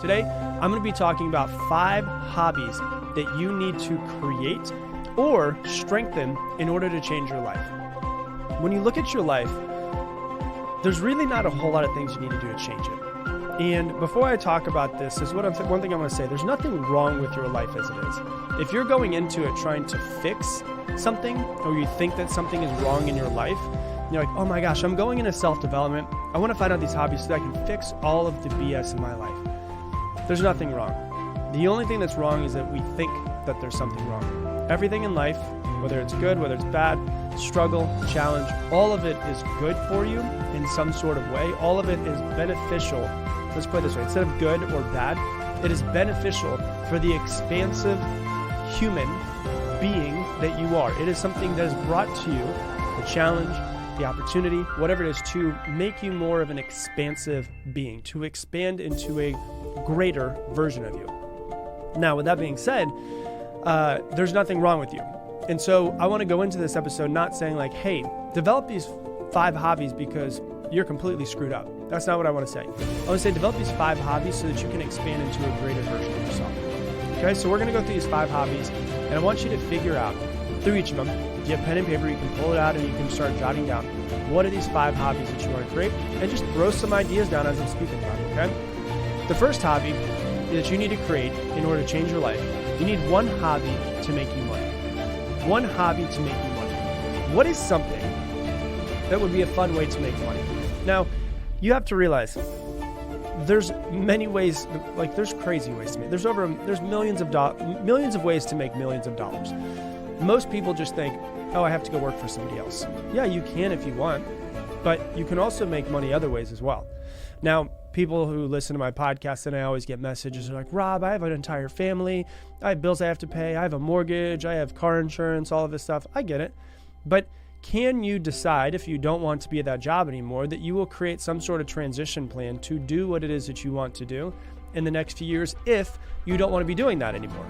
Today, I'm going to be talking about 5 hobbies that you need to create or strengthen in order to change your life. When you look at your life, there's really not a whole lot of things you need to do to change it. And before I talk about this, is one thing I want to say. There's nothing wrong with your life as it is. If you're going into it trying to fix something, or you think that something is wrong in your life, you're like, oh my gosh, I'm going into self-development. I want to find out these hobbies so that I can fix all of the BS in my life. There's nothing wrong. The only thing that's wrong is that we think that there's something wrong. Everything in life, whether it's good, whether it's bad, struggle, challenge, all of it is good for you in some sort of way. All of it is beneficial. Let's put it this way. Instead of good or bad, it is beneficial for the expansive human being that you are. It is something that is brought to you, the challenge, the opportunity, whatever it is, to make you more of an expansive being, to expand into a greater version of you. Now, with that being said, there's nothing wrong with you. And so I want to go into this episode not saying like, hey, develop these 5 hobbies because you're completely screwed up. That's not what I want to say. I want to say develop these 5 hobbies so that you can expand into a greater version of yourself. Okay, so we're going to go through these 5 hobbies, and I want you to figure out through each of them. If you have pen and paper, you can pull it out and you can start jotting down what are these 5 hobbies that you want to create, and just throw some ideas down as I'm speaking about it, okay? The first hobby that you need to create in order to change your life, you need one hobby to make you money. One hobby to make you money. What is something that would be a fun way to make money? Now, you have to realize there's many ways, like there's crazy ways to make. There's millions of ways to make millions of dollars. Most people just think, oh, I have to go work for somebody else. Yeah, you can if you want, but you can also make money other ways as well. Now, people who listen to my podcast, and I always get messages, they're like, Rob, I have an entire family. I have bills I have to pay. I have a mortgage. I have car insurance, all of this stuff. I get it. But can you decide, if you don't want to be at that job anymore, that you will create some sort of transition plan to do what it is that you want to do in the next few years if you don't want to be doing that anymore?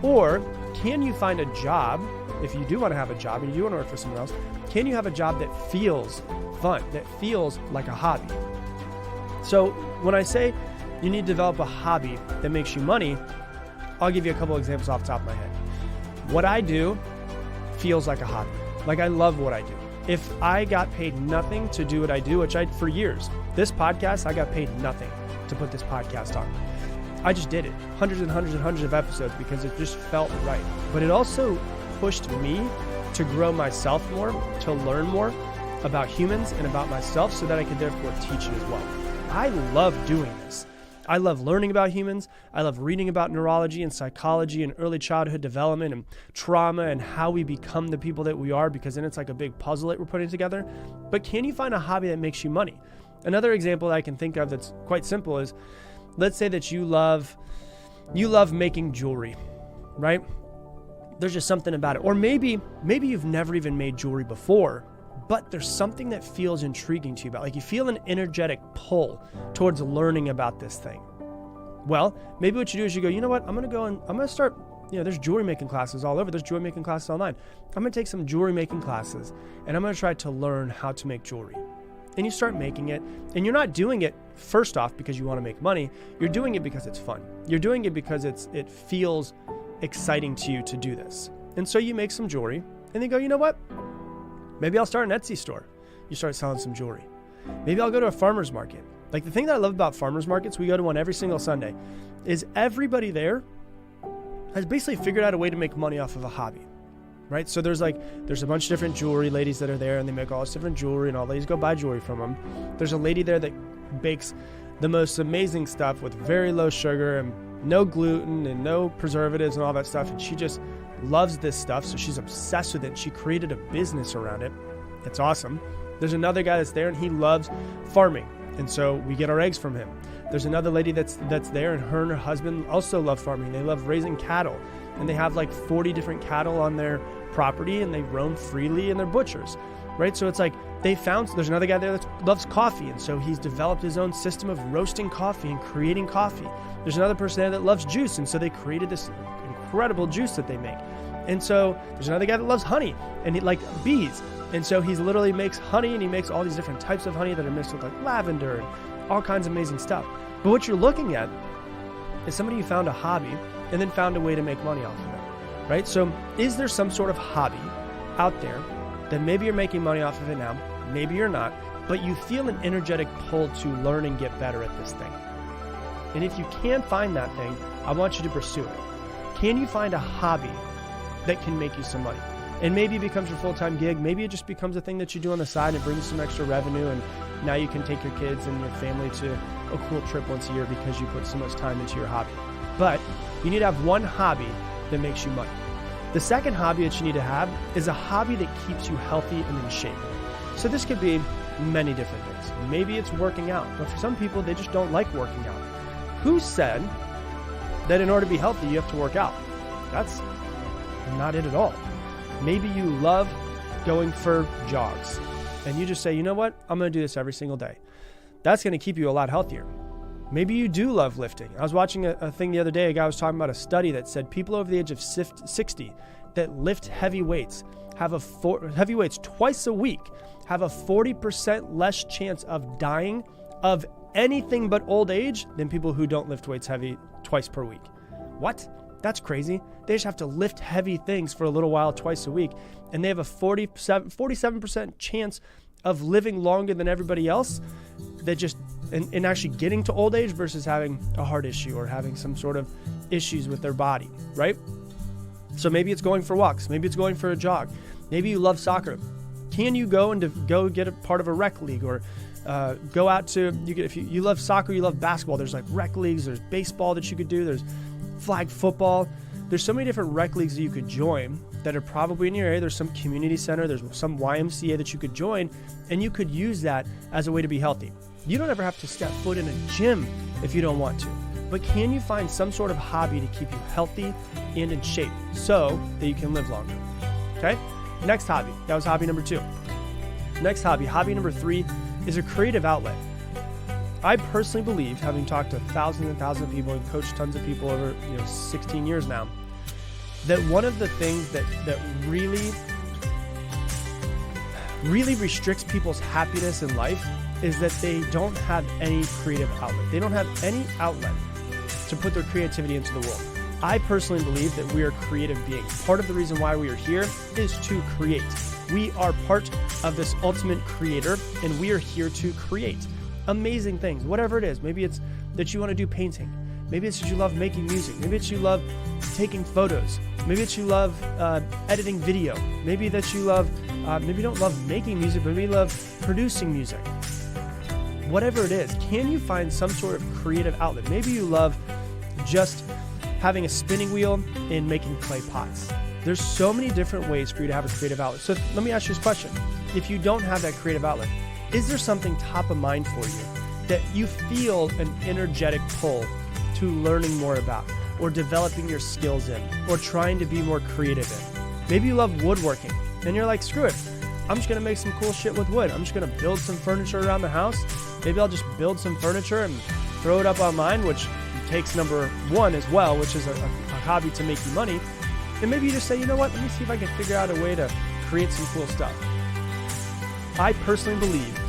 Or can you find a job, if you do want to have a job and you do want to work for someone else, can you have a job that feels fun, that feels like a hobby? So when I say you need to develop a hobby that makes you money, I'll give you a couple examples off the top of my head. What I do feels like a hobby. Like I love what I do. If I got paid nothing to do what I do, which for years, this podcast, I got paid nothing to put this podcast on. I just did it. Hundreds and hundreds and hundreds of episodes because it just felt right. But it also pushed me to grow myself more, to learn more about humans and about myself so that I could therefore teach it as well. I love doing this. I love learning about humans. I love reading about neurology and psychology and early childhood development and trauma and how we become the people that we are, because then it's like a big puzzle that we're putting together. But can you find a hobby that makes you money? Another example that I can think of that's quite simple is, let's say that you love making jewelry, right? There's just something about it. Or maybe you've never even made jewelry before, but there's something that feels intriguing to you about, like you feel an energetic pull towards learning about this thing. Well, maybe what you do is you go, you know what, I'm going to start, there's jewelry making classes all over. There's jewelry making classes online. I'm going to take some jewelry making classes and I'm going to try to learn how to make jewelry. And you start making it, and you're not doing it first off because you want to make money. You're doing it because it's fun. You're doing it because it feels exciting to you to do this. And so you make some jewelry and then go, you know what? Maybe I'll start an Etsy store. You start selling some jewelry. Maybe I'll go to a farmer's market. Like the thing that I love about farmer's markets, we go to one every single Sunday, is everybody there has basically figured out a way to make money off of a hobby, right? So there's a bunch of different jewelry ladies that are there and they make all this different jewelry and all ladies go buy jewelry from them. There's a lady there that bakes the most amazing stuff with very low sugar and no gluten and no preservatives and all that stuff. And she just loves this stuff, so she's obsessed with it. She created a business around it. It's awesome. There's another guy that's there and he loves farming, and so we get our eggs from him. There's another lady that's there, and her and her husband also love farming. They love raising cattle, and they have like 40 different cattle on their property, and they roam freely, and they're butchers, right? So it's like there's another guy there that loves coffee, and so he's developed his own system of roasting coffee and creating coffee. There's another person there that loves juice, and so they created this incredible juice that they make. And so there's another guy that loves honey and he like bees. And so he's literally makes honey, and he makes all these different types of honey that are mixed with like lavender and all kinds of amazing stuff. But what you're looking at is somebody who found a hobby and then found a way to make money off of it, right? So is there some sort of hobby out there that maybe you're making money off of it now, maybe you're not, but you feel an energetic pull to learn and get better at this thing? And if you can find that thing, I want you to pursue it. Can you find a hobby that can make you some money? And maybe it becomes your full-time gig. Maybe it just becomes a thing that you do on the side and brings some extra revenue, and now you can take your kids and your family to a cool trip once a year because you put so much time into your hobby. But you need to have one hobby that makes you money. The second hobby that you need to have is a hobby that keeps you healthy and in shape. So this could be many different things. Maybe it's working out, but for some people, they just don't like working out. Who said that in order to be healthy, you have to work out? That's not it at all. Maybe you love going for jogs and you just say, you know what? I'm going to do this every single day. That's going to keep you a lot healthier. Maybe you do love lifting. I was watching a thing the other day. A guy was talking about a study that said people over the age of 60 that lift heavy weights heavy weights twice a week have a 40% less chance of dying of anything but old age than people who don't lift weights heavy twice per week. What? That's crazy. They just have to lift heavy things for a little while twice a week, and they have a 47% chance of living longer than everybody else that just in actually getting to old age versus having a heart issue or having some sort of issues with their body, right? So maybe it's going for walks. Maybe it's going for a jog. Maybe you love soccer. Can you go get a part of a rec league, or go out to, if you love soccer, you love basketball, there's like rec leagues, there's baseball that you could do, there's flag football. There's so many different rec leagues that you could join that are probably in your area. There's some community center, there's some YMCA that you could join, and you could use that as a way to be healthy. You don't ever have to step foot in a gym if you don't want to, but can you find some sort of hobby to keep you healthy and in shape so that you can live longer? Okay? Next hobby. That was hobby number 2. Next hobby number 3, is a creative outlet. I personally believe, having talked to thousands and thousands of people and coached tons of people over 16 years now, that one of the things that really restricts people's happiness in life is that they don't have any creative outlet. They don't have any outlet to put their creativity into the world. I personally believe that we are creative beings. Part of the reason why we are here is to create. We are part of this ultimate creator, and we are here to create amazing things, whatever it is. Maybe it's that you want to do painting. Maybe it's that you love making music. Maybe it's you love taking photos. Maybe it's you love editing video. Maybe that you love, maybe you don't love making music, but maybe you love producing music. Whatever it is, can you find some sort of creative outlet? Maybe you love just having a spinning wheel and making clay pots. There's so many different ways for you to have a creative outlet. So let me ask you this question. If you don't have that creative outlet, is there something top of mind for you that you feel an energetic pull to learning more about, or developing your skills in, or trying to be more creative in? Maybe you love woodworking and you're like, screw it, I'm just gonna make some cool shit with wood. I'm just gonna build some furniture around the house. Maybe I'll just build some furniture and throw it up online, which takes number 1 as well, which is a hobby to make you money. And maybe you just say, you know what, let me see if I can figure out a way to create some cool stuff. I personally believe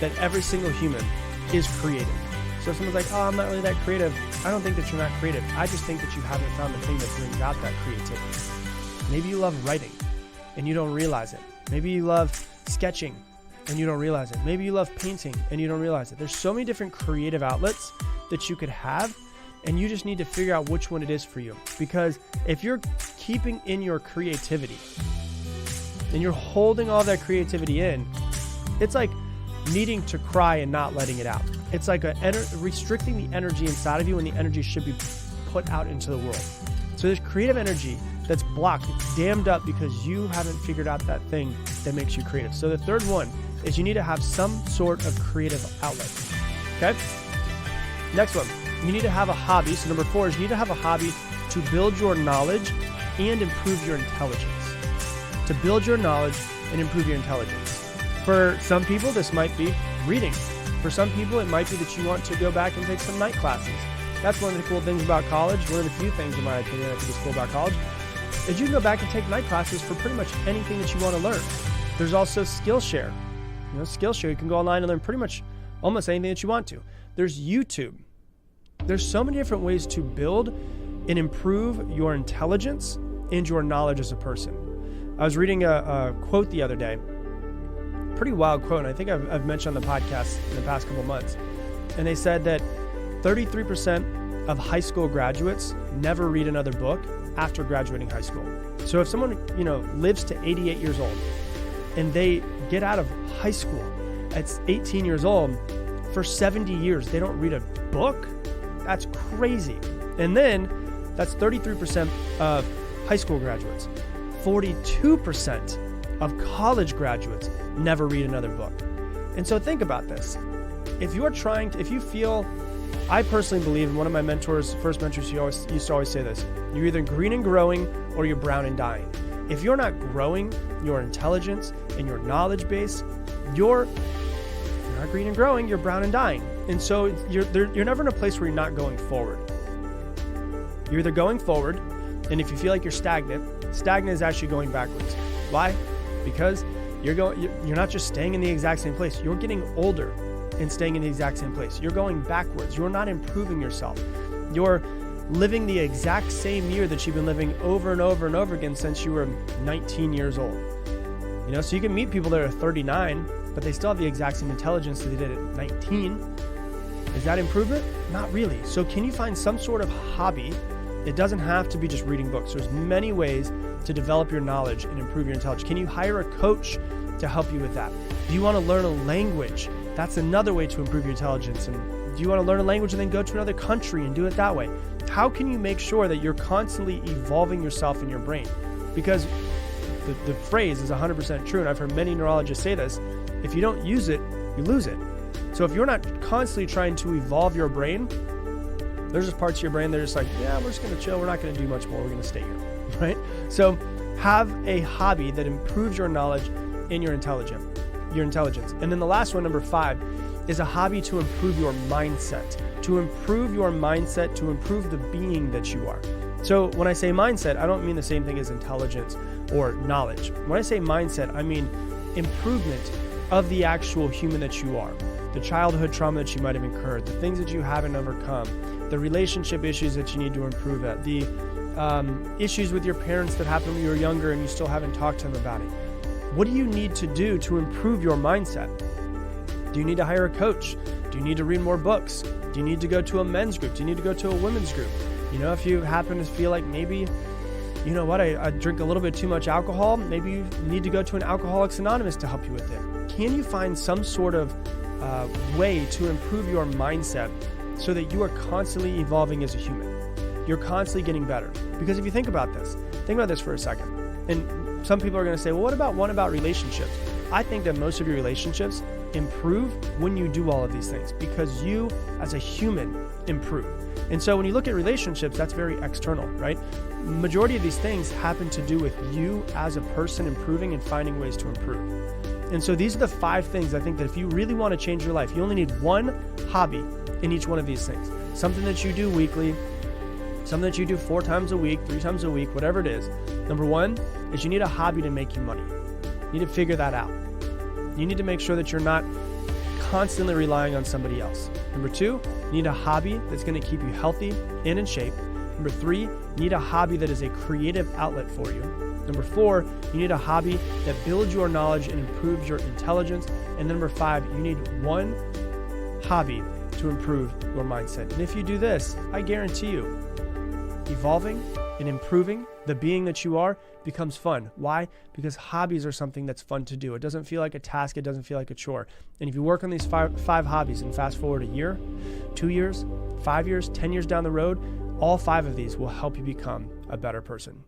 that every single human is creative. So if someone's like, oh, I'm not really that creative, I don't think that you're not creative. I just think that you haven't found the thing that brings out that creativity. Maybe you love writing and you don't realize it. Maybe you love sketching and you don't realize it. Maybe you love painting and you don't realize it. There's so many different creative outlets that you could have, and you just need to figure out which one it is for you. Because if you're keeping in your creativity and you're holding all that creativity in, it's like needing to cry and not letting it out. It's like restricting the energy inside of you when the energy should be put out into the world. So there's creative energy that's blocked, it's dammed up because you haven't figured out that thing that makes you creative. So the third one is you need to have some sort of creative outlet. Okay? Next one, you need to have a hobby. So number 4 is you need to have a hobby to build your knowledge and improve your intelligence. To build your knowledge and improve your intelligence. For some people, this might be reading. For some people, it might be that you want to go back and take some night classes. That's one of the cool things about college. One of the few things, in my opinion, I think is cool about college, is you can go back and take night classes for pretty much anything that you want to learn. There's also Skillshare. Skillshare, you can go online and learn pretty much almost anything that you want to. There's YouTube. There's so many different ways to build and improve your intelligence and your knowledge as a person. I was reading a quote the other day, pretty wild quote, and I think I've mentioned on the podcast in the past couple months. And they said that 33% of high school graduates never read another book after graduating high school. So if someone, lives to 88 years old and they get out of high school at 18 years old, for 70 years, they don't read a book? That's crazy. And then that's 33% of high school graduates. 42% of college graduates never read another book. And so think about this. If you feel, I personally believe, and one of my first mentors used to always say this, you're either green and growing or you're brown and dying. If you're not growing your intelligence and your knowledge base, you're not green and growing, you're brown and dying. And so you're never in a place where you're not going forward. You're either going forward, and if you feel like you're stagnant is actually going backwards. Why? Because you're not just staying in the exact same place. You're getting older and staying in the exact same place. You're going backwards. You're not improving yourself. You're living the exact same year that you've been living over and over and over again since you were 19 years old. So you can meet people that are 39, but they still have the exact same intelligence that they did at 19. Is that improvement? Not really. So can you find some sort of hobby? It doesn't have to be just reading books. There's many ways to develop your knowledge and improve your intelligence. Can you hire a coach to help you with that? Do you want to learn a language? That's another way to improve your intelligence. And do you want to learn a language and then go to another country and do it that way? How can you make sure that you're constantly evolving yourself in your brain? Because the phrase is 100% true, and I've heard many neurologists say this: if you don't use it, you lose it. So if you're not constantly trying to evolve your brain, there's just parts of your brain that are just like, yeah, we're just going to chill. We're not going to do much more. We're going to stay here, right? So have a hobby that improves your knowledge and your intelligence. And then the last one, number 5, is a hobby to improve your mindset, to improve the being that you are. So when I say mindset, I don't mean the same thing as intelligence or knowledge. When I say mindset, I mean improvement of the actual human that you are, the childhood trauma that you might have incurred, the things that you haven't overcome, the relationship issues that you need to improve at, the issues with your parents that happened when you were younger and you still haven't talked to them about it. What do you need to do to improve your mindset? Do you need to hire a coach? Do you need to read more books? Do you need to go to a men's group? Do you need to go to a women's group? If you happen to feel like maybe, I drink a little bit too much alcohol, maybe you need to go to an Alcoholics Anonymous to help you with it. Can you find some sort of way to improve your mindset so that you are constantly evolving as a human? You're constantly getting better. Because if you think about this for a second. And some people are going to say, well, what about relationships? I think that most of your relationships improve when you do all of these things, because you as a human improve. And so when you look at relationships, that's very external, right? Majority of these things happen to do with you as a person improving and finding ways to improve. And so these are the 5 things I think that if you really want to change your life, you only need one hobby in each one of these things. Something that you do weekly, something that you do 4 times a week, 3 times a week, whatever it is. Number 1 is you need a hobby to make you money. You need to figure that out. You need to make sure that you're not constantly relying on somebody else. Number 2, you need a hobby that's going to keep you healthy and in shape. Number 3, you need a hobby that is a creative outlet for you. Number 4, you need a hobby that builds your knowledge and improves your intelligence. And number 5, you need one hobby to improve your mindset. And if you do this, I guarantee you, evolving and improving the being that you are becomes fun. Why? Because hobbies are something that's fun to do. It doesn't feel like a task. It doesn't feel like a chore. And if you work on these five hobbies and fast forward a year, 2 years, 5 years, 10 years down the road, all 5 of these will help you become a better person.